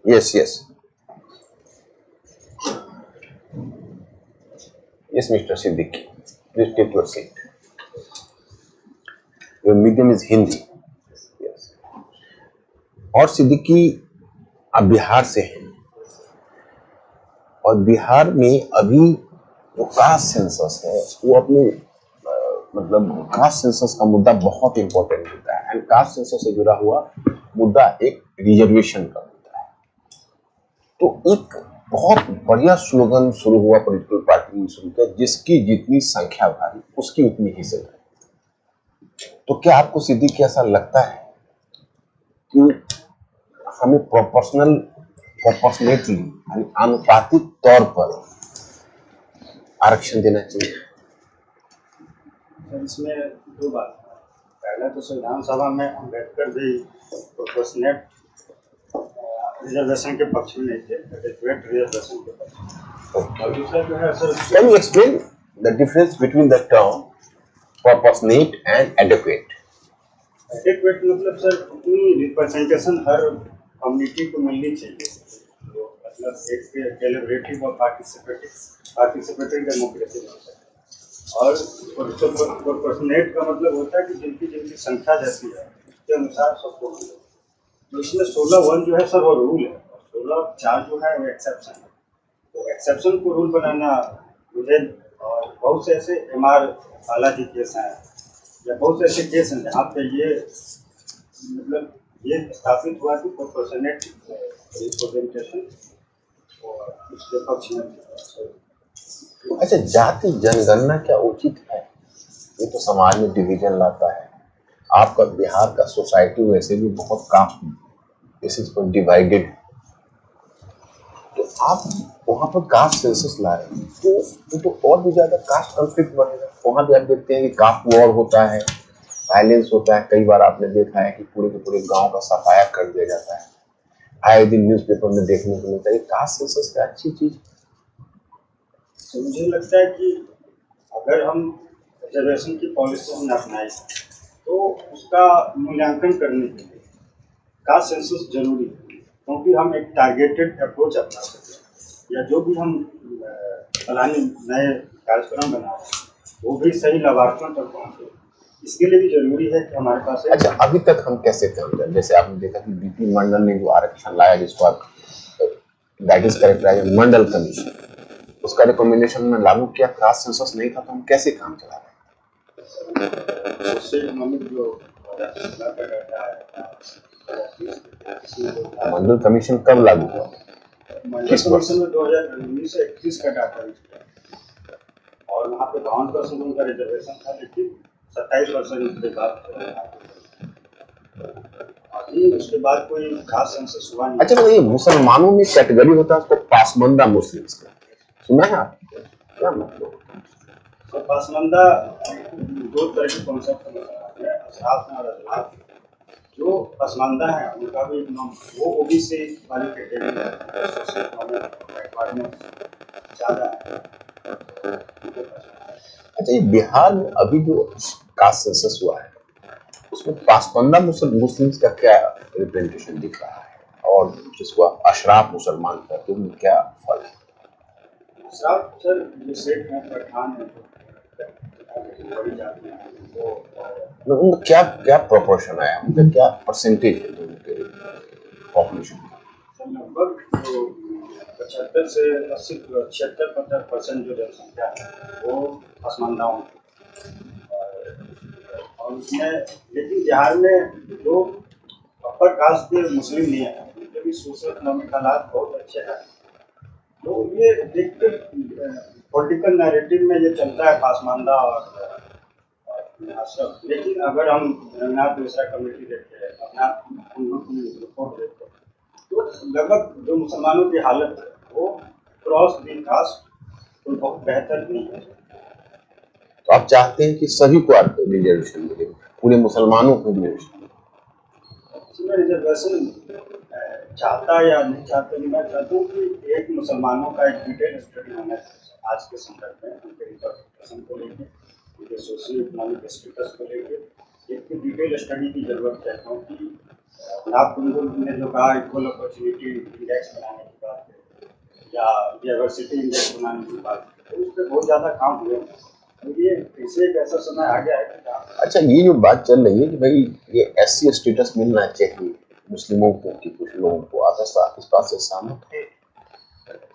Yes, yes. Yes, Mr. Siddiqui. Please take your seat. Your medium is Hindi. Yes. और सिद्दीकी आप बिहार से हैं और बिहार में अभी जो कास्ट सेंसस है वो अपने मतलब कास्ट सेंसस का मुद्दा बहुत इंपॉर्टेंट होता है एंड कास्ट सेंसस से जुड़ा हुआ मुद्दा एक रिजर्वेशन का मुद्दा है। तो एक बहुत बढ़िया स्लोगन शुरू हुआ पॉलिटिकल पार्टी ने शुरू किया, जिसकी जितनी संख्या भारी उसकी उतनी हिस्सेदारी। तो क्या आपको सिद्दीकी ऐसा लगता है कि हमें प्रोपोर्शनेटली यानी आनुपातिक तौर पर आरक्षण देना चाहिए? इसमें दो बात है। पहला तो संविधान सभा में अम्बेडकर भी प्रोपोर्शनेट रिजर्वेशन के पक्ष में नहीं थे, एडिक्वेट रिजर्वेशन के पक्ष में। और दूसरा जो है sir, can you explain the difference between the term proportionate and adequate? Adequate मतलब सर उतनी रिप्रेजेंटेशन हर कम्युनिटी को मिलनी चाहिए, तो मतलब एक डेलिब्रेटिव और पार्टिसिपेटरी डेमोक्रेसी में होता है। और प्रोपोर्शनेट का मतलब होता है कि जिनकी जिनकी संख्या जैसी है उसके अनुसार सबको मिले। तो इसमें 16(1) जो है सर वो रूल है, 16(4) जो है वो एक्सेप्शन है। तो एक्सेप्शन को रूल बनाना मुझे, और बहुत से ऐसे MR बालाजी केस हैं या बहुत से ऐसे केस हैं जहाँ पे ये मतलब ये स्थापित हुआ कि प्रोपोर्शनेट रिप्रेजेंटेशन और उसके पक्ष में। अच्छा, जाति जनगणना क्या उचित है? ये तो समाज में डिवीजन लाता है। आपका बिहार का सोसाइटी वैसे भी बहुत कास्ट बेसिस पर डिवाइडेड है, तो आप वहां पर कास्ट सेंसस ला रहे हैं तो और भी ज्यादा कास्ट कॉन्फ्लिक्ट बढ़ेगा। वहां भी आप देखते हैं कि कास्ट वॉर होता है, वायलेंस होता है। कई बार आपने देखा है कि पूरे के पूरे गांव का सफाया कर दिया जाता है। आए दिन न्यूज़पेपर में देखने को मिलता है। कास्ट सेंसस क्या अच्छी चीज? तो मुझे लगता है कि अगर हम रिजर्वेशन की पॉलिसी हमने अपनाई तो उसका मूल्यांकन करने के लिए कास्ट सेंसस जरूरी है, क्योंकि हम एक टारगेटेड अप्रोच अपना सकते हैं या जो भी हम प्लानिंग नए कार्यक्रम बना रहे हैं वो भी सही लाभार्थियों तक पहुँचे। इसके लिए भी जरूरी है कि हमारे पास अच्छा, अभी तक हम कैसे काम करें? जैसे आपने देखा कि BP मंडल ने जो आरक्षण लाया, जिसको आप that is correct Mandal commission, उसका रिकमेंडेशन में लागू किया। कास्ट सेंसस नहीं था तो हम कैसे काम चला रहे हैं? मंडल कमीशन कब लागू हुआ? किस वर्ष में? 2019 से 21 का डाटा और वहाँ पे 52% उनका रिजर्वेशन था, लेकिन 27% उसके बाद अभी उसके बाद कोई खास सेंसस हुआ नहीं। अच्छा, तो ये मुसलमानों में कैटेगरी होता है उसको पासमंदा मुस्लिम्स का, सुना है आप? क्या मतलब? तो पासमंदा दो तरह के कॉन्सेप्ट है, अशराफ और अजलाफ। जो पसमानदा है उनका भी वो OBC वाली कैटेगरी ज़्यादा है। अच्छा, ये बिहार में अभी जो कास्ट सेंसस हुआ है उसमें पासमंदा मुस्लिम्स का क्या रिप्रेजेंटेशन दिख रहा है और जिसको आप अशराफ मुसलमान कहते हैं, क्या फर्क है? अशराफ सर जो शेख हैं, पठान हैं, बड़ी जाति हैं, वो उनका क्या क्या प्रोपोर्शन है, उनका क्या परसेंटेज है दोनों के पॉपुलेशन का? लगभग 75 से 80 76% जो जनसंख्या है वो पसमानदाओं और उसमें, लेकिन बिहार में जो अपर कास्ट के मुस्लिम नहीं है उनके भी सोशल इकोनॉमिक हालात बहुत अच्छे हैं। तो ये एक पॉलिटिकल नैरेटिव में ये चलता है पासमानदा और अशरफ, लेकिन अगर हम रंगनाथ मिश्रा कमेटी देखते हैं, अपना रिपोर्ट देखते हैं, तो लगभग जो मुसलमानों की हालत है वो क्रॉस दी कास्ट तो बहुत बेहतर नहीं है। तो आप चाहते हैं कि सभी को रिजर्वेशन मिले, पूरे मुसलमानों को रिजर्वेशन? इसमें रिजर्वेशन चाहता या नहीं चाहता, मैं चाहता हूँ कि एक मुसलमानों का एक डिटेल स्टडी होना चाहिए आज के संदर्भ में, उनके रिप्रेजेंटेशन को लेकर, उनके सोशल इकोनॉमिक स्टेटस को लेकर एक डिटेल स्टडी की जरूरत है, क्योंकि जनाब कुंदन ने जो कहा इक्वल अपॉर्चुनिटी इंडेक्स बनाने की बात है या डाइवर्सिटी इंडेक्स बनाने की बात है, तो उस पर बहुत ज़्यादा काम हुए हैं। तो ये फिर एक ऐसा समय आ गया है कि जहाँ अच्छा, ये जो बात चल रही है कि भाई ये एससी स्टेटस मिलना चाहिए मुस्लिमों को कि कुछ लोगों को, आप इस बात से सहमत है?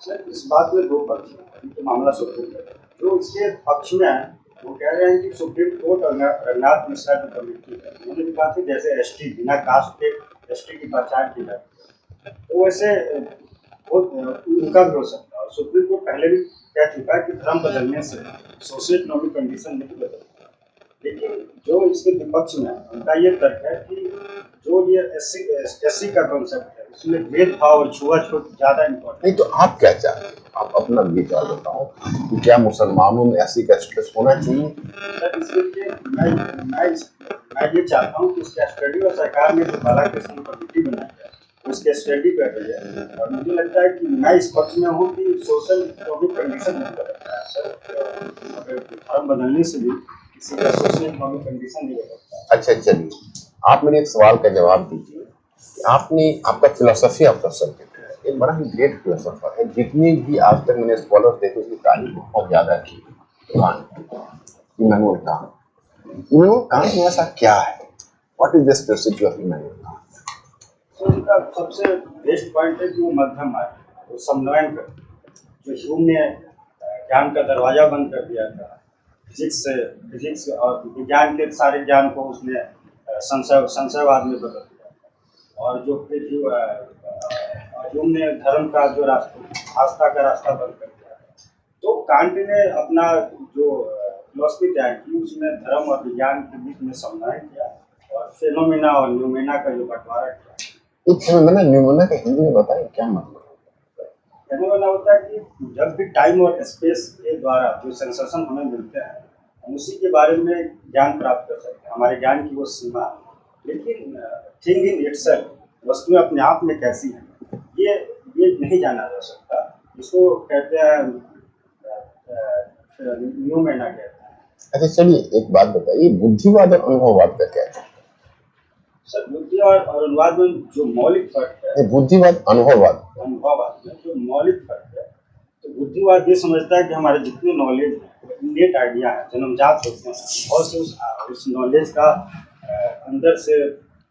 सर इस बात में दो पक्ष हैं, ये मामला सुप्रीम कोर्ट है। जो इसके पक्ष में है वो कह रहे हैं कि सुप्रीम कोर्ट और रघुनाथ मिश्रा जो कमेटी है उन्होंने भी कहा कि जैसे एसटी बिना कास्ट के एसटी की पहचान की जाती है तो वैसे वो उनका भी हो सकता है। और सुप्रीम कोर्ट पहले भी कह चुका है कि धर्म बदलने से सोशो इकोनॉमिक कंडीशन नहीं बदलती। लेकिन जो इसके विपक्ष में है उनका ये तर्क है कि जो ये एससी का कॉन्सेप्ट है उसमें भेदभाव और छुआछूत ज्यादा इम्पोर्टेंट। नहीं तो आप क्या चाहते हैं? आप अपना विचार बताओ कि क्या मुसलमानों में एससी का स्टेटस होना चाहिए? सर इसके लिए मैं ये चाहता हूँ कि इसका स्टडी और सरकार ने जो बालाकृष्ण कमेटी बनाई है उसके स्टडी कर रही है। और मुझे लगता है कि मैं इस पक्ष में हूँ कि सोशल इकोनॉमिक कंडीशन नहीं बदलता है सर। अगर धर्म बदलने से भी किसी का सोशल इकोनॉमिक कंडीशन नहीं बदलता। अच्छा चलिए, आप मेरे एक सवाल का जवाब दीजिए कि आपने, आपका फिलोसफी आपका सब्जेक्ट है, एक बड़ा ही ग्रेट फिलोसोफर है, जितनी भी आज तक मैंने स्कॉलर देखे उसकी तारीफ बहुत ज्यादा की, इमानुएल कांट। इमानुएल कांट में ऐसा क्या है? What is the specific of Immanuel Kant? तो उनका सबसे बेस्ट पॉइंट है कि वो मध्यम मार्ग है, वो समन्वयन करते हैं। जो ह्यूम ने ज्ञान का दरवाजा बंद कर दिया था, फिजिक्स और विज्ञान के सारे ज्ञान को उसने संशयवाद में बदल दिया। और जो फिर ह्यूम ने धर्म का जो रास्ता, आस्था का रास्ता बंद कर दिया। तो कांट ने अपना जो फिलॉसफी तैयार की उसमें धर्म और विज्ञान के बीच में समन्वय किया और फेनोमेना और न्यूमेना का जो बंटवारा किया। एक फेनोमेना न्यूमेना का हिंदी में बताएं क्या मतलब? फेनोमेना होता है कि जब भी टाइम और स्पेस के द्वारा जो सेंसेशन हमें मिलते हैं हम उसी के बारे में ज्ञान प्राप्त कर सकते हैं, हमारे ज्ञान की वो सीमा है। लेकिन थिंग इन इटसेल्फ, वस्तुएं अपने आप में कैसी हैं ये नहीं जाना जा सकता। इसको कहते हैं न्यूमेना कहते हैं। अच्छा चलिए, एक बात बताइए, बुद्धिवाद और अनुभववाद का क्या है? सर बुद्धि और अनुवाद में जो मौलिक फर्क है, बुद्धिवाद अनुभववाद अनुभववाद में जो मौलिक फर्क है, तो बुद्धिवाद ये समझता है कि हमारे जितने नॉलेज है इनेट आइडिया है, जन्मजात होते हैं और से उस नॉलेज का अंदर से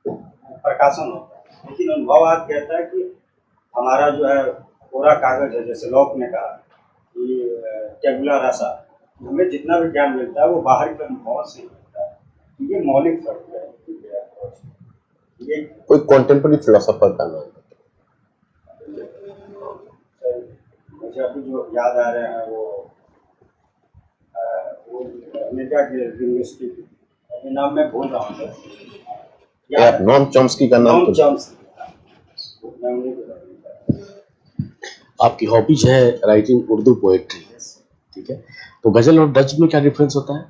प्रकाशन होता है। लेकिन अनुभववाद कहता है कि हमारा जो है पूरा कागज है, जैसे लॉक ने कहा कि टेबुला रासा, हमें जितना भी ज्ञान मिलता है वो बाहर के अनुभव से ही मिलता है। ये मौलिक फर्क है। ये कोई कॉन्टेम्पररी फिलोसोफर का नाम? मुझे अभी जो याद आ रहे हैं वो अमेरिका के यूनिवर्सिटी, अभी नाम मैं भूल रहा हूँ सर। आप नोम चॉम्स्की का नाम? Noam Chomsky. आपकी हॉबीज है राइटिंग उर्दू पोएट्री, ठीक है, तो गजल और नज्म में क्या डिफरेंस होता है?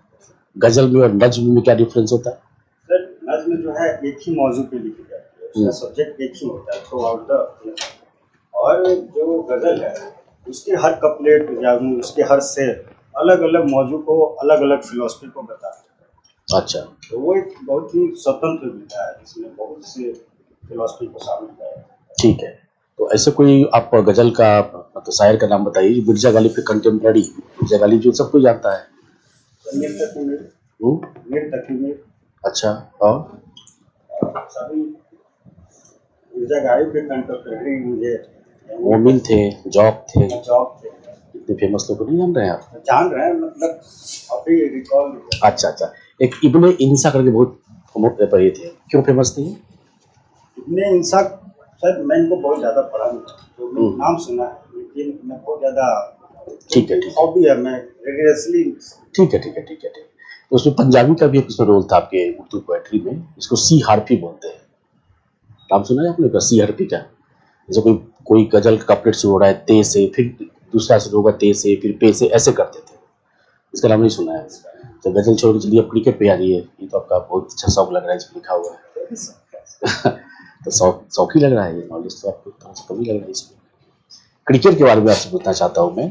गजल में और नज्म में क्या डिफरेंस होता है? सर नज्म जो है एक ही मौजू पे लिखी जाती है, उसका सब्जेक्ट एक ही होता है थ्रू आउट द। और जो गजल है उसके हर कपलेट या उसके हर शेर अलग अलग मौजू को, अलग अलग फिलोसफी को बताता है। अच्छा, तो वो एक बहुत ही स्वतंत्र विधा है जिसमें बहुत से फिलोसफी को शामिल किया है। ठीक है, तो ऐसे कोई आप गजल का मतलब शायर का नाम बताइए। मिर्जा गालिब के कंटेम्प्रेरी, मिर्जा गालिब जो सबको जानता है। मीर तकी मीर। अच्छा, और सभी मिर्जा गालिब के कंटेम्प्रेरी मुझे मोमिन थे, जॉब थे, इतने फेमस लोग नहीं जान रहे हैं आप? जान रहे हैं, मतलब अभी रिकॉल। अच्छा, एक इब्ने इंसा करके बहुत ये थे, क्यों फेमस थे? इब्ने इंसा सर मैं इनको बहुत ज़्यादा पढ़ा नहीं, तो नाम सुना है लेकिन मैं बहुत ज़्यादा, ठीक है, हॉबी है, मैं रिगरसली। ठीक है। तो उसमें पंजाबी का भी एक उसमें रोल था आपके उर्दू पोएट्री में, इसको सी हार्फी बोलते हैं। नाम सुना है आपने सी हार्फी का? जैसे कोई गजल का कपलेट शुरू हो रहा है ते से, फिर दूसरा शुरू होगा ते से, फिर पे से, ऐसे करते थे। इसका नाम नहीं सुना है? तो गजल छोड़ के चलिए अब क्रिकेट पे आ जाइए। ये तो आपका बहुत अच्छा शौक लग रहा है, इसमें लिखा हुआ है। तो शौक ही लग रहा है, ये नॉलेज तो आपको थोड़ा सा कमी लग रहा है इसमें। क्रिकेट के बारे में आपसे पूछना चाहता हूँ मैं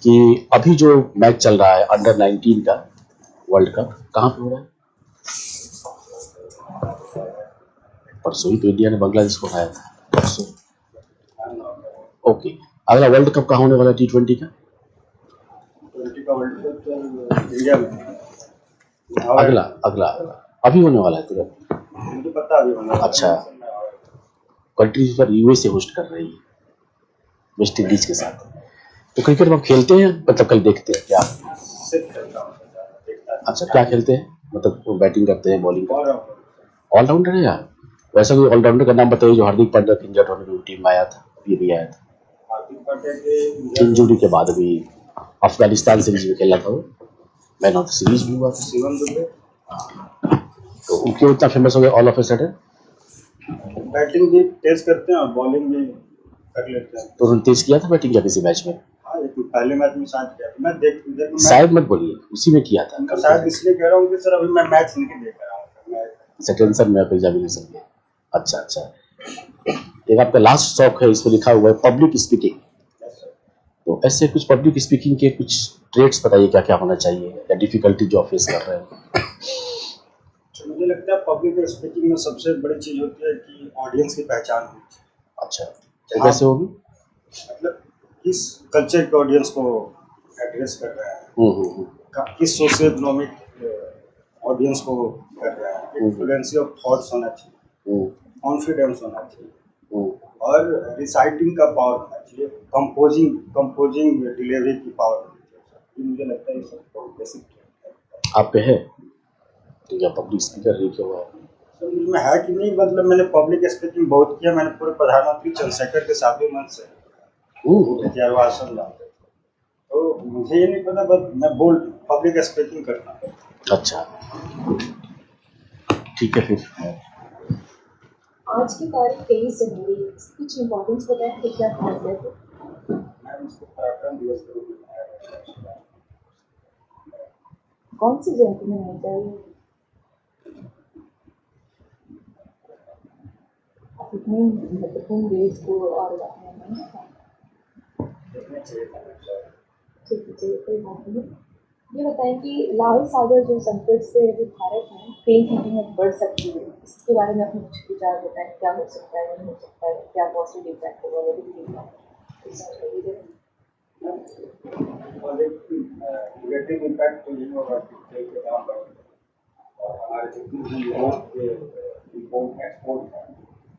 कि अभी जो मैच चल रहा है अंडर 19 का वर्ल्ड कप, कहाँ पे हो रहा है? परसों ही तो इंडिया ने बांग्लादेश को हराया था, परसों। ओके, अगला वर्ल्ड कप कहाँ होने वाला है T20 का? 20 का वर्ल्ड कप तो इंडिया में है। अगला अगला अभी होने वाला है तुरंत? मुझे पता अभी होने वाला है। अच्छा, कंट्रीज पर यूएसए होस्ट कर रही है वेस्ट इंडीज के साथ। तो क्रिकेट में आप खेलते हैं, मतलब कल देखते हैं क्या? सिर्फ खेलता हूँ, देखता है। अच्छा, क्या खेलते हैं, मतलब बैटिंग करते हैं, बॉलिंग करते हैं? और ऑलराउंडर है यार। वैसा कोई ऑलराउंडर का नाम बताइए जो हार्दिक पांड्या के इंजर्ड होने की टीम में आया था, ये भी आया था हार्दिक पांड्या के इंजरी के बाद, अभी अफगानिस्तान सीरीज में खेला था वो, मैन ऑफ द सीरीज भी हुआ था। शिवम दुबे तो उनके उतना फेमस हो गया all of a sudden? Batting भी तेज करते हैं और बॉलिंग भी कर लेते हैं। तो उन्होंने तेज किया था बैटिंग क्या किसी मैच में? हाँ, लेकिन पहले मैच में शायद किया था। मैं देख शायद मत बोलिए, उसी में किया था। मैं शायद इसलिए कह रहा हूँ कि सर अभी मैं मैच नहीं देख रहा हूँ। मैं टेंशन में आप एग्जामिनेशन में। अच्छा अच्छा, एक आपका लास्ट शौक है, इसमें लिखा हुआ है पब्लिक स्पीकिंग। तो ऐसे कुछ पब्लिक स्पीकिंग के कुछ ट्रेड्स बताइए, क्या क्या होना चाहिए या डिफिकल्टी जो आप फेस कर रहे हैं? तो मुझे लगता है पब्लिक स्पीकिंग में सबसे बड़ी चीज होती है कि ऑडियंस की पहचान होनी चाहिए। अच्छा, तो कैसे होगी? मतलब किस कल्चर के ऑडियंस को एड्रेस कर रहे हैं, किस सोशियो इकोनॉमिक ऑडियंस को कर रहे हैं, इन्फ्लुएंसी ऑफ थॉट्स होना चाहिए, कॉन्फिडेंस होना चाहिए, और रिसाइटिंग का पावर होना चाहिए, कंपोजिंग डिलीवरी की पावर होनी चाहिए। ये मुझे लगता है ये सब बहुत बेसिक है। आप पे है तो क्या पब्लिक स्पीकर रही क्या हुआ? तो मुझमें है कि नहीं, मतलब मैंने पब्लिक स्पीकिंग बहुत किया। मैंने पूरे प्रधानमंत्री चंद्रशेखर के 7वें मंच से भाषण डालते थे। तो मुझे ये नहीं पता, बस मैं पब्लिक स्पीकिंग करता हूँ। अच्छा, ठीक है फिर। आज की तारीख 23 जनवरी, कुछ इम्पोर्टेंस बताएं कि क्या खास है? मैं इसको पराक्रम दिवस के रूप में मनाया। कौन सी जयंती मनाई जाएगी? आप इतनी महत्वपूर्ण देश को और ठीक है, कोई बात नहीं। ये बताएं कि लाल सागर जो संकट से अभी भारत में तेल की कीमत बढ़ सकती है, इसके बारे में अपने कुछ विचार बताएं। क्या हो सकता है, नहीं हो सकता है, क्या पॉजिटिव इम्पैक्ट होगा, नेगेटिव इम्पैक्ट? नेगेटिव इम्पैक्ट तो ये होगा कि तेल के दाम बढ़ेंगे और हमारे जितनी भी यूरोप के इम्पोर्ट एक्सपोर्ट है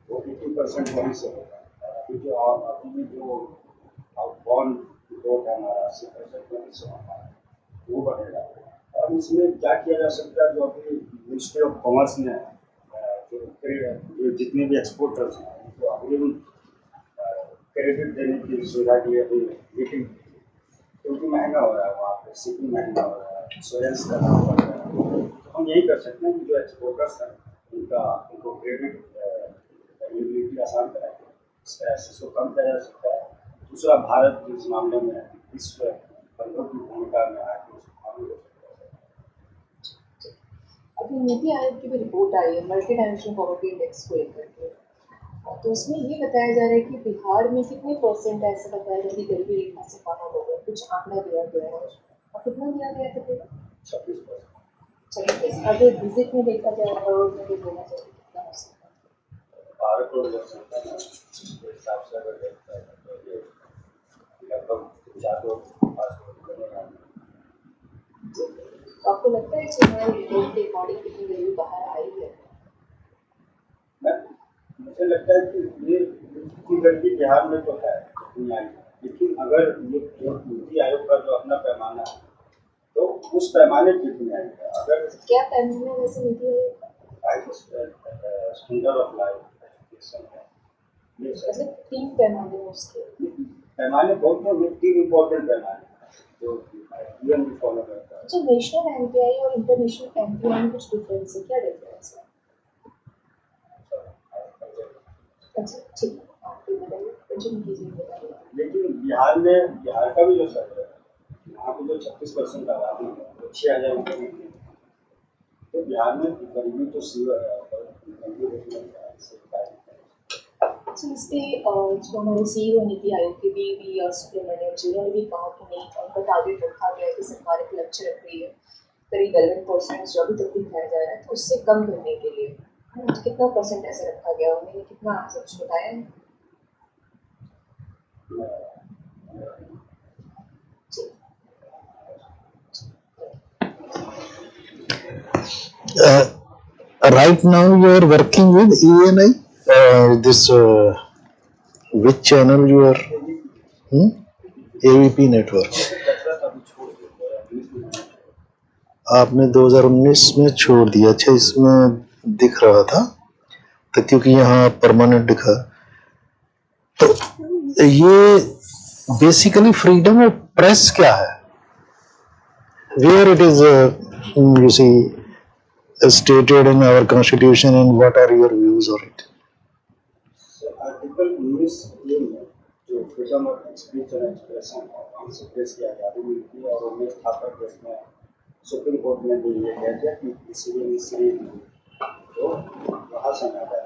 वो 80% वहीं से होगा। अभी जो आउटबाउंड इम्पोर्ट है हमारा 80% वहीं से होगा, वो बढ़ेगा। और इसमें क्या किया जा सकता है, जो अभी मिनिस्ट्री ऑफ कॉमर्स ने जो जितने भी एक्सपोर्टर्स हैं उनको अग्रिम क्रेडिट देने की सुविधा की अभी मीटिंग, क्योंकि महंगा हो रहा है वहाँ पे, शिपिंग महंगा हो रहा है, इंश्योरेंस करना पड़ रहा है। तो हम यही कर सकते हैं कि जो एक्सपोर्टर्स हैं उनको क्रेडिट एलिजिबिलिटी आसान कराएंगे, क्राइसिस को कम किया जा सकता है। दूसरा, भारत इस मामले में विश्व बंधुओं की भूमिका में आके अभी नीति आयोग की भी रिपोर्ट आई है मल्टी डायमेंशनल पॉवर्टी इंडेक्स को लेकर के, तो उसमें ये बताया जा रहा है कि बिहार में कितने परसेंट ऐसा बताया जाए कि गरीबी रेखा से बाहर हो गए, कुछ आंकड़ा दिया गया है। और कितना दिया गया था? 26%। अगर विजिट में देखा जाए, करोड़ में भी बोला जाए, कितना हो सकता है? 12 करोड़ जनसंख्या है, उसके हिसाब से अगर देखते हैं तो ये लगभग 4 करोड़ 5 करोड़ बनेगा। तो आपको लगता है कि हमारी रिपोर्ट के अकॉर्डिंग कितनी गरीबी बाहर आई है? मुझे लगता है कि ये गरीबी बिहार में तो है, लेकिन अगर ये नीति आयोग का जो अपना पैमाना है तो उस पैमाने की दुनिया में अगर क्या पैमाना वैसे NITI Aayog standard of life education है, ये मतलब 3 पैमाने उसके पैमाने बहुत हैं, 3 इम्पोर्टेंट पैमाने जो यूएन भी फॉलो करता है। अच्छा, नेशनल एमपीआई और इंटरनेशनल एमपीआई में कुछ डिफरेंस है? क्या डिफरेंस है? अच्छा ठीक है, आप बताइए, कंटिन्यू कीजिए। लेकिन बिहार का भी जो सर्वे है, यहाँ पे जो 36% आबादी है तो 6,000 रुपये में, तो बिहार में गरीबी तो इस पे जो हमारे सीईओ नीति आयोग के वी सुब्रमण्यम जी, उन्होंने भी कहा कि नहीं, उनका टारगेट रखा गया है कि सरकार एक लक्ष्य रख रही है करीब 11% जो अभी तक दिखाया जा रहा है, तो उससे कम करने के लिए। कितना परसेंट ऐसे रखा गया, उन्होंने कितना सब कुछ बताया है? Right now you are working with ENI. This which channel you are? AVP network. आपने 2019 में छोड़ दिया। अच्छा, इसमें दिख रहा था तो क्योंकि यहाँ परमानेंट दिखा। तो ये बेसिकली फ्रीडम ऑफ प्रेस क्या है? Where it is you see stated in our constitution, and what are your views on it? Article 19 में जो freedom of speech and expression हमसे प्रेस की आज़ादी मिलती है, और उन्हें स्थापक देश में सुप्रीम कोर्ट में भी ये कह दिया कि किसी भी मिस्री तो वहाँ से आता है।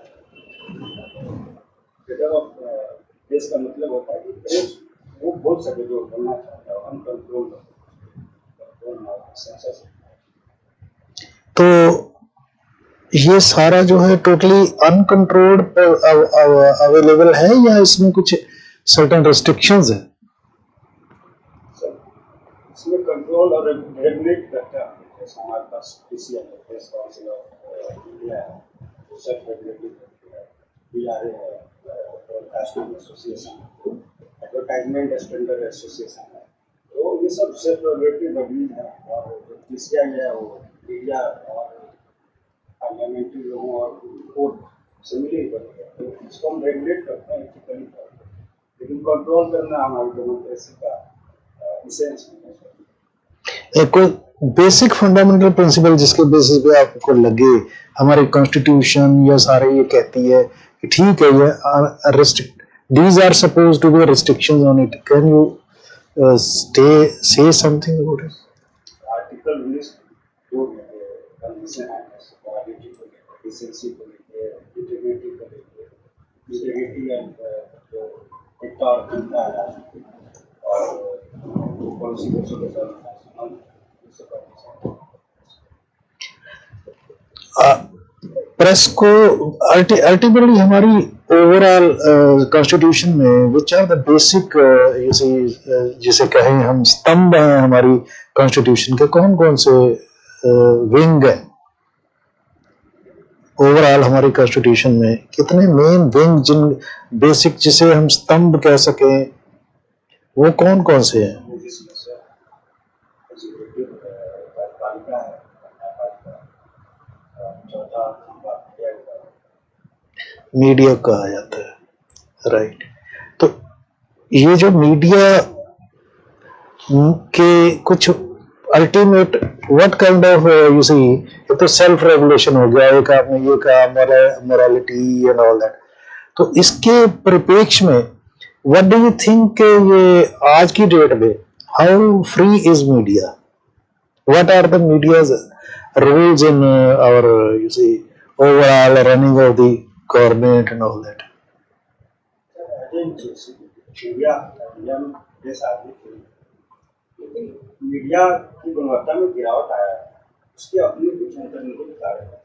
फ्रीडम ऑफ प्रेस का मतलब होता है कि प्रेस वो बोल सके जो बोलना चाहता है, अनकंट्रोल। तो ये सारा जो है टोटली अनकंट्रोल्ड अवेलेबल है, या इसमें कुछ सर्टेन रिस्ट्रिक्शंस है? इसमें कंट्रोल और रेगुलेट करता है। जैसे हमारे पास पीसीआई है, प्रेस काउंसिल ऑफ इंडिया है, वो सब रेगुलेटरी करती है। बीआरए है, broadcasting association, advertisement standard association है। तो ये सब सेल्फ रेगुलेटरी बॉडीज है। और जो पीसीआई है वो मीडिया और पार्लियामेंट्री लोगों और कोर्ट से मिली बनी है। तो इसको हम रेगुलेट करते हैं एथिकली, लेकिन कंट्रोल करना हमारी डेमोक्रेसी का इसेंस है। कोई बेसिक फंडामेंटल प्रिंसिपल जिसके बेसिस पे आपको लगे हमारी कॉन्स्टिट्यूशन या सारे ये कहती है कि ठीक है ये restrict, these are supposed to be restrictions on it, can you say something about it? Article 19 जो कंडीशन है, क्वालिटी को लेकर, डिसेंसी को लेकर, इंटीग्रिटी को लेकर, इंटीग्रिटी एंड जो एकता और अखंडता है और पॉलिसी को सुधारना प्रेस को अल्टीमेटली हमारी ओवरऑल कॉन्स्टिट्यूशन में विच आर द बेसिक जिसे कहें हम स्तंभ हैं हमारी कॉन्स्टिट्यूशन के, कौन कौन से विंग है ओवरऑल हमारी कॉन्स्टिट्यूशन में? कितने मेन विंग जिन बेसिक जिसे हम स्तंभ कह सकें वो कौन कौन से हैं? मीडिया कहा जाता है, राइट। तो ये जो मीडिया के कुछ ultimate what kind of you see, ये तो सेल्फ रेगुलेशन हो गया, एक आपने ये कहा मोरालिटी एंड ऑल दैट। तो इसके परिप्रेक्ष्य में व्हाट डू यू थिंक ये आज की डेट में how free is media? What are the media's roles in our you see overall running of the government and all that? Media की गुणवत्ता में गिरावट आया है, उसके अपने कुछ अंतर्निहित कारण है।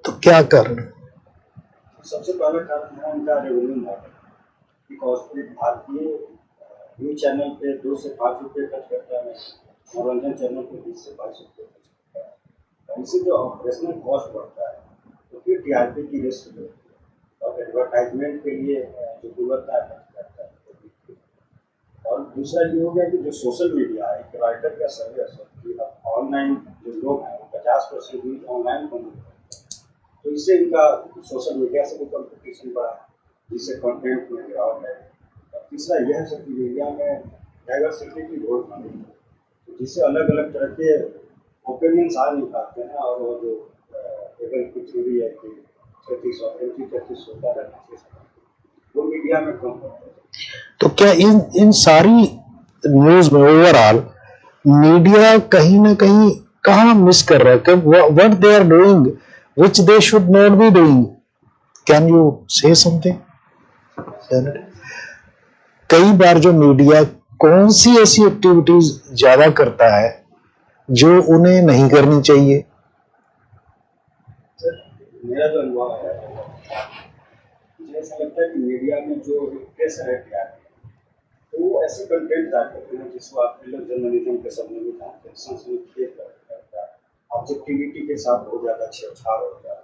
तो क्या कारण? सबसे पहला कारण है उनका रेवेन्यू मॉडल। कॉर्पोरेट भारतीय न्यूज चैनल पे 2 से 5 रुपये खर्च करता है, मनोरंजन चैनल पे 20 से 22 रुपये खर्च करता है। इससे जो ऑपरेशनल कॉस्ट बढ़ता है तो फिर टीआरपी की रिस्क होती है और एडवर्टाइजमेंट के लिए जो गुणवत्ता है खर्च करता है। और दूसरा ये हो गया कि जो सोशल मीडिया है, एक राइटर का सर्वे कि ऑनलाइन जो लोग हैं 50% न्यूज ऑनलाइन कंज्यूम करते हैं, तो इससे इनका सोशल मीडिया से भी कॉम्पिटिशन बढ़ा, जिससे कंटेंट में गिरावट है। और तीसरा यह है कि मीडिया में डाइवर्सिटी की वोट मांगी, जिससे अलग अलग तरह के ओपिनियंस आ नहीं पाते हैं, और वो जो लेवल की थ्योरी है कि 33 होता रहना चाहिए, वो मीडिया में कम होता है। तो क्या इन सारी न्यूज में ओवरऑल मीडिया कहीं ना कहीं कहाँ मिस कर रहा है? What they are doing which they should not be doing? Can you say something? कई बार जो मीडिया कौन सी ऐसी एक्टिविटीज ज्यादा करता है जो उन्हें नहीं करनी चाहिए? मेरा जो अनुभव है, मुझे ऐसा लगता है कि मीडिया में जो प्रेस है क्या है, तो वो ऐसे कंटेंट तैयार करते हैं जिसको आप जर्नलिज्म के शब्द में जानते हैं, सनसनीखेज करता है, ऑब्जेक्टिविटी के साथ बहुत ज़्यादा छेड़छाड़ होता है,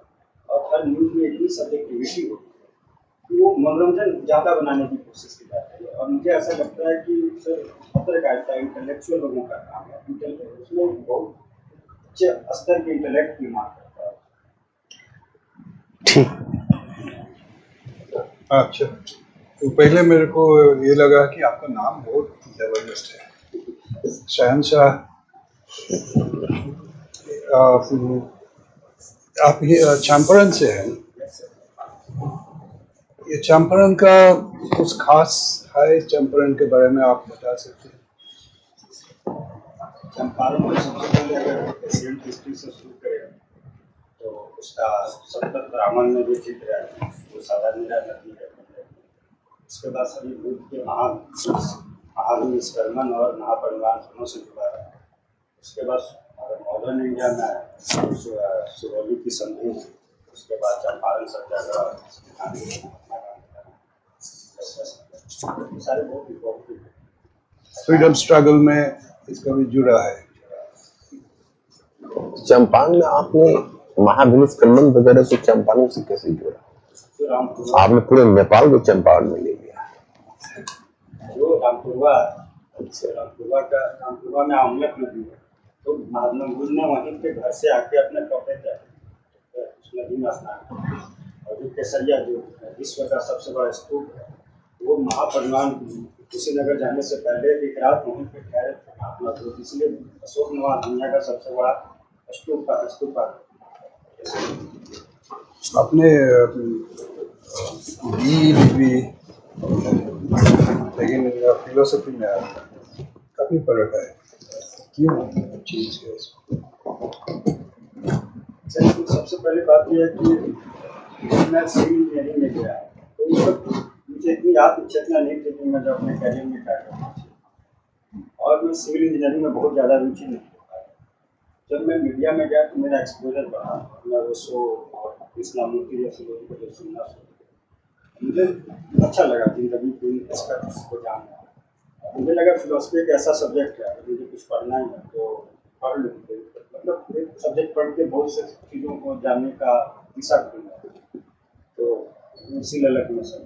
और हर न्यूज़ में इतनी सब्जेक्टिविटी होती है कि वो मनोरंजन ज़्यादा बनाने की कोशिश की जाती है। और मुझे ऐसा लगता है कि सर पत्रकारिता इंटेलेक्चुअल लोगों का काम है, उसमें बहुत अच्छे स्तर के इंटेलेक्ट की मांग करता है। ठीक। अच्छा, तो पहले मेरे को ये लगा कि आपका नाम बहुत जबरदस्त है, शहंशाह। आप ये चंपारण से हैं। ये चंपारण का कुछ खास है, चंपारण के बारे में आप बता सकते हैं? चंपारण में सबसे पहले अगर एशियन हिस्ट्री से शुरू करें तो उसका संतत ब्राह्मण में भी चित्र है, जो साधारण नदी है। उसके बाद सभी बुद्ध के महाविश्वकर्मन और महापरिवार दोनों से जुड़ा है। उसके बाद अगर मॉडर्न इंडिया में सुरौली की संधि, उसके बाद चंपारण सत्याग्रह, सारे बहुत इम्पोर्टेंट है। फ्रीडम स्ट्रगल में इसका भी जुड़ा है। चंपारण में आपने महाविश्वकर्मन वगैरह को चंपारण से कैसे जोड़ा? आपने पूरे नेपाल को चंपारण में ले लिया। जो रामपुरवा में आमलक नदी है, तो महात्मा बुद्ध ने वहीं पे घर से आके अपने कपड़े तय उस नदी में स्नान किया। और जो केसरिया जो विश्व का सबसे बड़ा स्तूप है, वो महापरिवार कुशीनगर जाने से पहले एक रात वहीं पे ठहरे थे महात्मा बुद्ध, इसलिए अशोकनवा दुनिया का सबसे बड़ा स्तूप अपने भी लेकिन फिलोसफी में काफी फर्क है, क्यों चीज है इसको? सबसे पहली बात यह है कि मैं सिविल इंजीनियरिंग में गया, तो उस वक्त मुझे इतनी आत्मचेतना नहीं थी कि मैं जब अपने करियर में क्या करना चाहिए, और मैं सिविल इंजीनियरिंग में बहुत ज़्यादा रुचि नहीं हो पाया। जब मैं मीडिया में गया तो मेरा एक्सपोजर बढ़ा, मैं वो शो और कृष्णामूर्ति जैसे लोगों को जब सुनना मुझे अच्छा लगा, जिंदगी की एक्सपेक्ट्स को जानना। मुझे लगा फिलोसफी एक ऐसा सब्जेक्ट है, मुझे कुछ पढ़ना ही है तो पढ़ लूँ। मतलब एक सब्जेक्ट पढ़ के बहुत से चीज़ों को जानने का दिशा खुला, तो इसी ललक में सब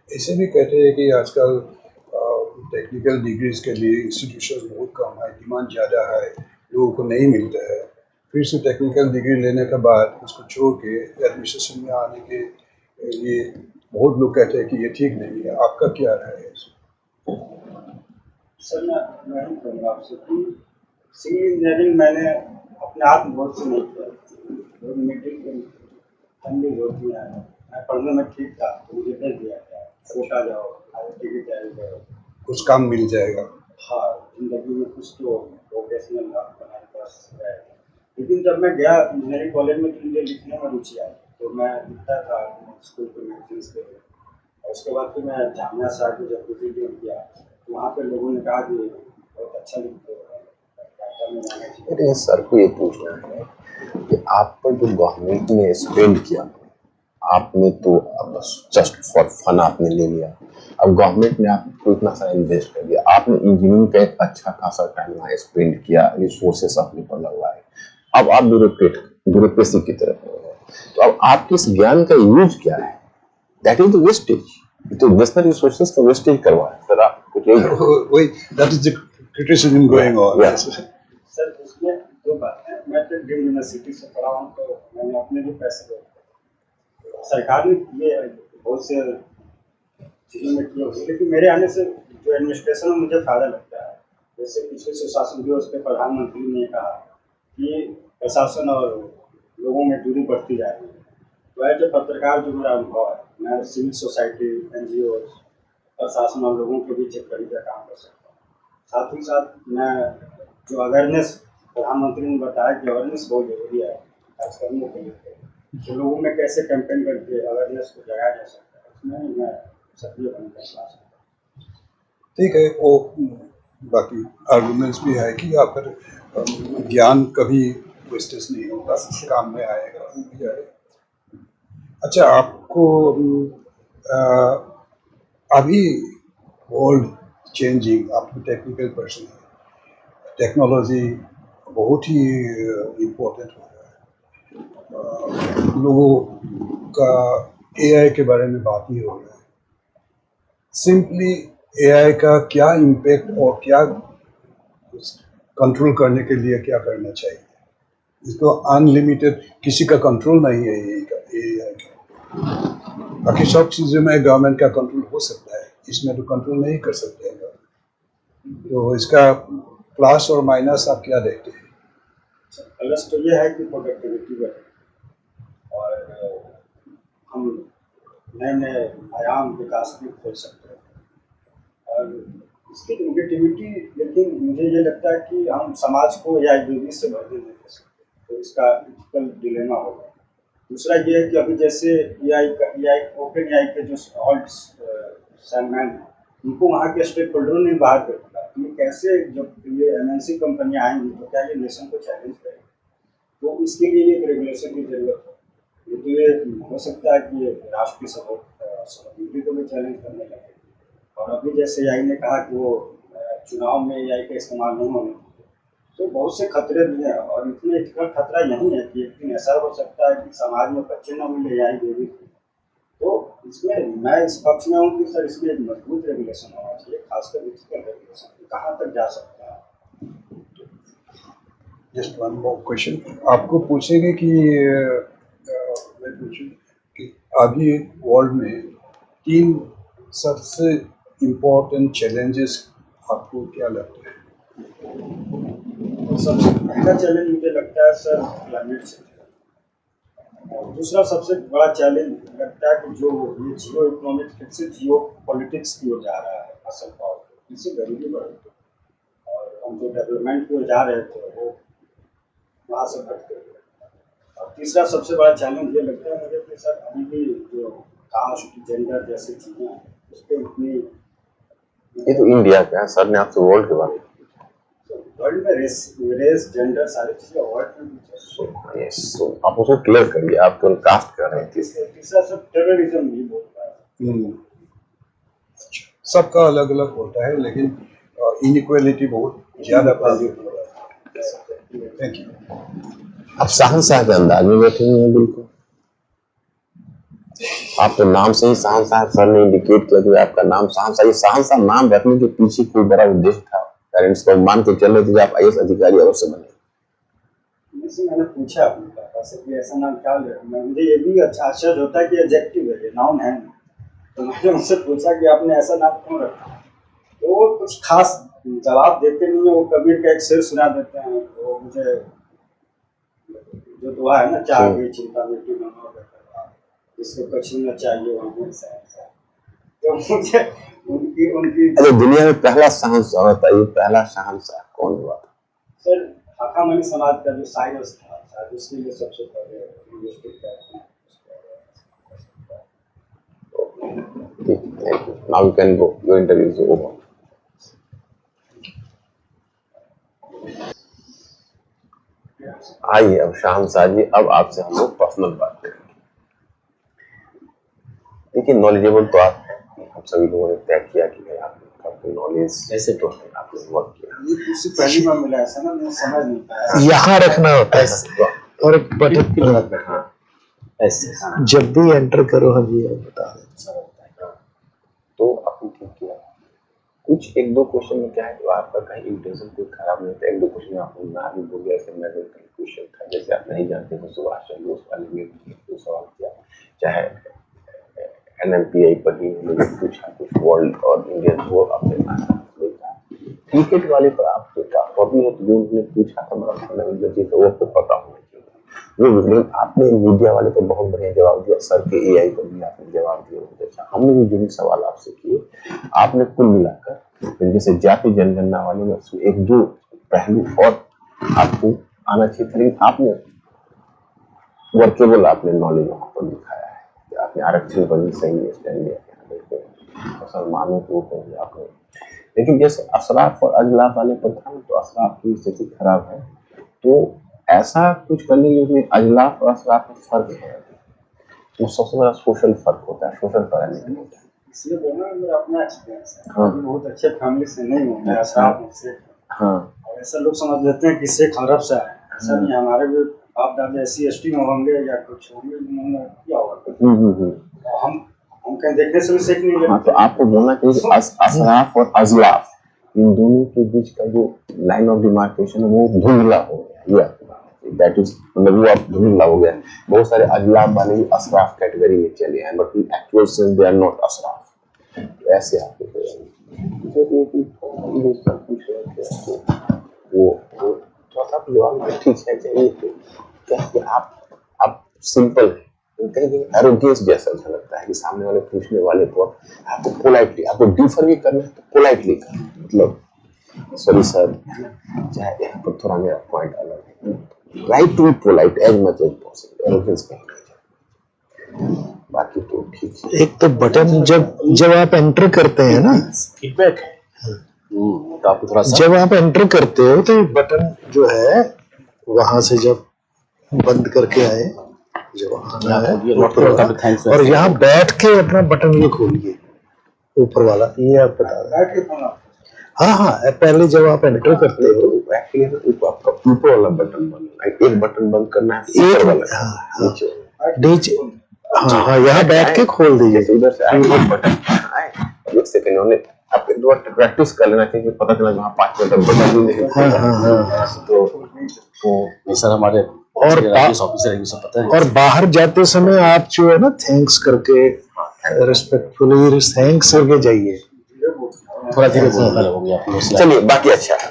ऐसे भी कहते हैं कि आजकल टेक्निकल डिग्रीज के लिए इंस्टीट्यूशन बहुत कम है, डिमांड ज़्यादा है, लोगों को नहीं मिलता है। फिर से टेक्निकल डिग्री लेने के बाद उसको छोड़ के एडमिनिस्ट्रेशन में आने के लिए बहुत लोग कहते हैं कि ये ठीक नहीं है। आपका क्या राय है? सर मैं नहीं कहूँगा आपसे कि सिविल इंजीनियरिंग मैंने अपने आत्मबोध से नहीं किया, फैमिली होती है, मैं पढ़ने में ठीक था तो मुझे भेज दिया गया, कोटा जाओ, IIT की तैयारी करो, कुछ काम मिल जाएगा। हाँ, जिंदगी में कुछ तो वोकेशनल बनाने का है। लेकिन जब मैं गया इंजीनियरिंग कॉलेज में तो मुझे लिखने में रुचि आई, तो मैं लिखता था स्कूल के मैगजीन्स के लिए। और उसके बाद फिर मैं जामिया से आके जब पीएचडी किया तो वहाँ पे लोगों ने कहा कि बहुत अच्छा लिखते हो। मेरे सर को ये पूछना है कि आप पर जो गवर्नमेंट ने स्पेंड किया, आपने तो अब जस्ट फॉर फन आपने ले लिया, अब गवर्नमेंट ने आपको इतना सारा इन्वेस्ट कर दिया, आपने इंजीनियरिंग का एक अच्छा खासा टाइम वहाँ स्पेंड किया, रिसोर्सेस अपने पर लगवाए, अब आप ब्यूरोक्रेसी की तरफ हो गए, तो अब आपके इस ज्ञान का यूज क्या है? दैट इज द वेस्टेज, तो नेशनल रिसोर्सेस का वेस्टेज करवा है सर। आप कुछ वही that is the criticism going on. Sir उसमें दो बात है, मैं तो ड्रीम यूनिवर्सिटी से पढ़ा हूँ, तो मैंने अपने भी पैसे दिए, सरकार ने किए बहुत से चीज़ों में किए होंगे, लेकिन मेरे आने से जो एडमिनिस्ट्रेशन में मुझे फ़ायदा लगता है। जैसे पिछले सुशासन दिवस पे प्रधानमंत्री ने कहा कि प्रशासन और लोगों में दूरी बढ़ती जा रही है, तो एज ए पत्रकार जो मेरा अनुभव है, मैं सिविल सोसाइटी, NGO, प्रशासन और लोगों के बीच एक कड़ी का काम कर सकता हूँ। साथ ही साथ मैं जो अवेयरनेस प्रधानमंत्री ने बताया कि अवेयरनेस बहुत जरूरी है आज करने के लिए, तो लोगों में कैसे कैंपेन करके अवेयरनेस को जगाया जा सकता है, उसमें मैं सक्रिय बनना। ठीक है, वो बाकी आर्गुमेंट्स भी है कि अगर ज्ञान कभी वेस्टेज नहीं होगा, काम में आएगा, वो भी आएगा। अच्छा, आपको अभी वर्ल्ड चेंजिंग, आप टेक्निकल पर्सन है, टेक्नोलॉजी बहुत ही इम्पोर्टेंट हो रहा है। लोगों का एआई के बारे में बात ही हो रहा है। सिंपली एआई का क्या इम्पैक्ट और क्या कंट्रोल करने के लिए क्या करना चाहिए? इसको अनलिमिटेड किसी का कंट्रोल नहीं है एआई का। बाकी सब चीज़ों में गवर्नमेंट का कंट्रोल हो सकता है, इसमें तो कंट्रोल नहीं कर सकते हैं गवर्नमेंट। तो इसका प्लस और माइनस आप क्या देखते हैं? प्लस तो ये है कि प्रोडक्टिविटी बढ़े और हम नए नए आयाम विकास में खोल सकते हैं। और इसकी नेगेटिविटी, लेकिन मुझे ये लगता है कि हम समाज को या बेबी से भरने नहीं दे सकते, तो इसका इथिकल डिलेमा होगा। दूसरा ये है कि अभी जैसे एआई ओपन एआई के जो ऑल्ट सैलमैन हैं, उनको वहाँ के स्टेक होल्डरों ने बाहर कर दिया। ये कैसे, जब ये एमएनसी कंपनियाँ आएंगी तो क्या ये नेशन को चैलेंज करेंगे? तो इसके लिए एक रेगुलेशन की जरूरत है। तो ये हो सकता है कि ये राष्ट्र की समृद्धि को भी चैलेंज करने लगे। और अभी जैसे एआई ने कहा कि वो चुनाव में एआई का इस्तेमाल नहीं होने देंगे, तो बहुत से खतरे भी हैं। और इतना इतना खतरा यही है कि एक दिन ऐसा हो सकता है कि समाज में बच्चे न मिले एआई बेबी। तो इसमें मैं इस पक्ष में हूँ कि सर इसमें एक मजबूत रेगुलेशन होना चाहिए, खासकर इथिकल रेगुलेशन। कहाँ तक जा सकता है? जस्ट वन मोर क्वेश्चन आपको पूछेंगे कि मैं पूछूं कि अभी वर्ल्ड में 3 सबसे इम्पोर्टेंट चैलेंजेस आपको क्या लगता है? तो सबसे पहला चैलेंज मुझे लगता है सर क्लाइमेट चेंज। और दूसरा सबसे बड़ा चैलेंज लगता है कि जो ये जियो इकोनॉमिक फिर से जियो पॉलिटिक्स की ओर जा रहा है, असल तौर पर इससे गरीबी बढ़ रही है और हम जो डेवलपमेंट की ओर जा रहे थे वो वहाँ से भटके हुए। और तीसरा सबसे बड़ा चैलेंज ये लगता है मुझे कि सर अभी भी जो कास्ट जेंडर जैसी चीज़ें हैं उस पर उतनी, ये तो इंडिया का है, सर ने आपसे वर्ल्ड के बारे में वर्ल्ड में रेस जेंडर सारी चीज़ें अवॉइड में पूछा। यस, तो आप उसको क्लियर करिए, आप केवल कास्ट कर रहे हैं। तीसरा सब टेररिज्म भी बोल रहा है। सबका अलग अलग होता है, लेकिन इनइक्वालिटी बहुत ज़्यादा प्रभावित हो रहा है। Thank you. आप शहंशाह के अंदाज में बैठे हुए हैं बिल्कुल। आपके नाम से ही शहंशाह, सर ने इंडिकेट किया कि आपका नाम शहंशाह। ये शहंशाह नाम रखने के पीछे कोई बड़ा उद्देश्य था? पेरेंट्स को मान के चल रहे थे कि आप आईएएस अधिकारी अवश्य बने? मैंने पूछा अपने पापा से कि ऐसा नाम क्या रखना है। मुझे ये भी अच्छा आश्चर्य होता है कि एडजेक्टिव है, ये नाउन है। तो मैंने उनसे पूछा कि आपने ऐसा नाम क्यों रखा, तो वो कुछ खास जवाब देते नहीं है। वो कबीर का एक शेर सुना देते हैं, वो मुझे जो दुआ है ना, चाह गई चिंता मिट्टी में जिसको कछु न चाहिए वो सहनशाह। तो मुझे उनकी उनकी अरे दुनिया में पहला शहंशाह बताइए, पहला शहंशाह कौन हुआ था? सर हाकामनी समाज का जो साइरस था शायद उसके लिए सबसे पहले Thank you. Now you can go. Your interview is over. आइए अब शहंशाह जी, अब आपसे हम लोग पर्सनल बात करेंगे। देखिए, नॉलेजेबल तो आप हैं, हम सभी लोगों ने तय किया कि भाई आपकी नॉलेज कैसे तो है, आपने वर्क किया। ये कुछ पहली बार मिला ऐसा ना, मैं समझ नहीं पाया। यहाँ रखना होता है और एक बटन पे हाँ, ऐसे जब भी एंटर करो हाँ जी बता दें। तो आपने ठीक किया। कुछ एक दो क्वेश्चन में क्या है, तो आपका कहीं इंटेंशन कोई खराब नहीं था। एक दो क्वेश्चन में आपने ना भी बोल दिया, ऐसे मेरे क्वेश्चन था, जैसे आप नहीं जानते तो सुभाष चंद्र बोस वाले में तो सवाल किया, चाहे एनएमपीआई पर ही उन्होंने पूछा, कुछ वर्ल्ड और इंडियन वो आपने क्रिकेट वाले पर आप हॉबी है तो जो उन्होंने पूछा था बड़ा फंडामेंटल चीज, वो आपको पता होना चाहिए। वो आपने मीडिया वाले पर बहुत बढ़िया जवाब दिया, सर के एआई पर भी आपने जवाब दिया बहुत अच्छा। हमने भी जो सवाल आपसे किए, आपने कुल मिलाकर जैसे जाति जनगणना वाले में उसमें एक दो पहलू और आपको आना चाहिए था, लेकिन आपने वर्केबल आपने नॉलेज वहां पर दिखाया है। आपने आरक्षण पर भी सही स्टैंड लिया, मुसलमानों के ऊपर आपने, लेकिन जैसे अशराफ और अजलाफ वाले पर था तो अशराफ की स्थिति खराब है, तो ऐसा कुछ करने के लिए अजलाफ और असलाफ में फर्क है, वो सबसे बड़ा सोशल फर्क होता है, सोशल पैरामीटर होता है। इसलिए बोलना मेरा अपना एक्सपीरियंस है। हाँ। मैं बहुत अच्छे फैमिली से नहीं हूँ, मैं अशराफ हूँ शेख। हाँ और ऐसा लोग समझ लेते हैं कि शेख अरब से आए, ऐसा नहीं है। हमारे भी बाप दादा SC/ST में होंगे या कुछ होंगे, उन्होंने किया होगा। हम कहीं देखने से भी सीख नहीं लेते। हाँ, तो आपको बोलना चाहिए कि असराफ और अजलाफ इन दोनों के बीच का जो लाइन ऑफ डिमार्केशन है वो धुंधला हो गया, ये दैट इज मतलब वो अब धुंधला हो गया। बहुत सारे अजलाफ वाले भी असराफ कैटेगरी में चले हैं, but in actual sense they are not असराफ। ऐसे आपको वो चौथा जवाब ठीक है, चाहिए कि आप सिंपल है, कहीं एरोगेंस जैसा अच्छा लगता है कि सामने वाले पूछने वाले को आपको पोलाइटली, आपको डिफर भी करना है तो पोलाइटली करना, मतलब सॉरी सर, चाहे यहाँ पर थोड़ा मेरा पॉइंट अलग है, right to be polite as much as possible, arrogance कहीं नहीं। बाकी तो ठीक है। एक तो बटन जब आप एंटर करते हैं ना, फीडबैक है। तो आपको थोड़ा सा जब आप एंटर करते हो तो बटन जो है वहां से जब बंद करके आए, जब आना है ये नोट करो, थैंक्स। और यहाँ बैठ के अपना बटन ये खोलिए ऊपर वाला, ये आप बता रहे हैं। बैठ के फोन हाँ, पहले जब आप एंटर करते हो एक्चुअली आपका ऊपर वाला बटन बंद, एक बटन बंद करना है, ऊपर वाला नीचे वाला। नीचे, हाँ, यहाँ बैठ के खोल दीजिए। जैसे उधर से आए बटन आए, एक सेकंड उन्हें आपके दो प्रैक्टिस कर लेना चाहिए, पता चला जहाँ 5 मिनट तक बटन ही नहीं। तो सर हमारे और ऑफिसर है, सब पता है। और बाहर जाते समय आप जो है ना थैंक्स करके, रिस्पेक्टफुली थैंक्स करके जाइए। थोड़ा धीरे बोलना हो गया आपको। चलिए बाकी अच्छा है,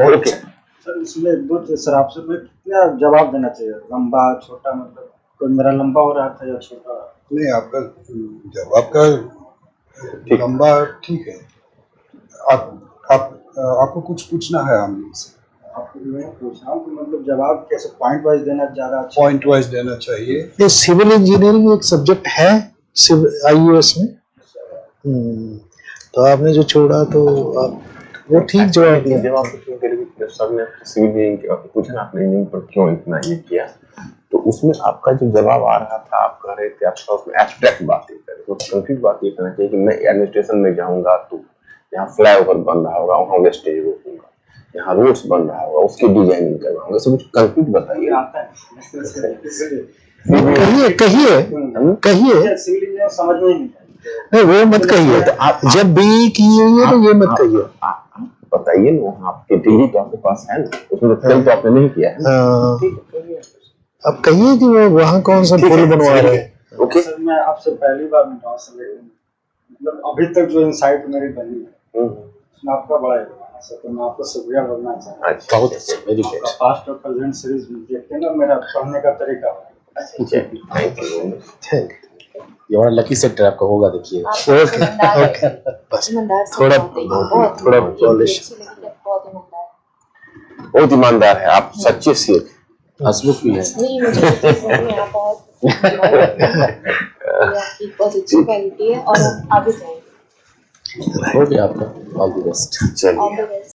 ओके। सर इसमें दो सर आपसे मैं कितना जवाब देना चाहिए, लंबा छोटा, मतलब कोई मेरा लंबा हो रहा था या छोटा? नहीं, आपका जवाब का लंबा ठीक है। आपको कुछ पूछना है हमसे? आपको मैं पूछ रहा हूँ कि मतलब जवाब कैसे पॉइंट वाइज देना ज़्यादा अच्छा? पॉइंट वाइज देना चाहिए। ये सिविल इंजीनियरिंग एक सब्जेक्ट है IUS में। तो आपने जो छोड़ा तो आप वो ठीक जवाब दिया। जब आप सबने सिविल इंजीनियरिंग के बारे पूछा आपने इंजीनियरिंग पर क्यों इतना ये किया, तो उसमें आपका जो जवाब आ रहा था, आप कह रहे थे आपका उसमें एब्स्ट्रैक्ट बातें कर रहे थे। तो कंक्रीट बात ये करना चाहिए कि मैं एडमिनिस्ट्रेशन में जाऊंगा तो यहाँ फ्लाईओवर बन रहा होगा, वहाँ वेस्टेज रोकूंगा, यहाँ रोड्स बन रहा होगा उसकी डिजाइनिंग करवाऊंगा, सब कुछ कंक्रीट बताइए। आता है कहिए सिविल इंजीनियर समझ में ही नहीं आता। नहीं, वो मत कहिए। तो आप जब BE किए हैं तो ये मत कहिए। आप बताइए ना, आपके डिग्री तो आपके पास है ना, उसमें तो तो आपने नहीं किया है ना। अब कहिए कि वो वहाँ कौन सा पुल बनवा रहे हैं। ओके सर मैं आपसे पहली बार मिल रहा हूँ सर, मतलब अभी तक जो इंसाइट मेरी बनी है उसमें आपका बड़ा योगदान है सर, तो मैं आपको शुक्रिया बोलना चाहता हूँ। बहुत अच्छा, वेरी गुड। आपका पास्ट और प्रेजेंट सीरीज देखते हैं ना, मेरा पढ़ने का तरीका थैंक ये बड़ा लकी सेक्टर आपका होगा, देखिए। ओके, बस थोड़ा पॉलिश। बहुत ईमानदार है आप, सच्चे शेख। हसमुख भी है। नहीं, मुझे ये चीज़ नहीं है, आप बहुत आपकी बहुत अच्छी क्वालिटी है और आप आगे जाएंगे। हो गया आपका, ऑल द बेस्ट। चलिए ऑल द बेस्ट।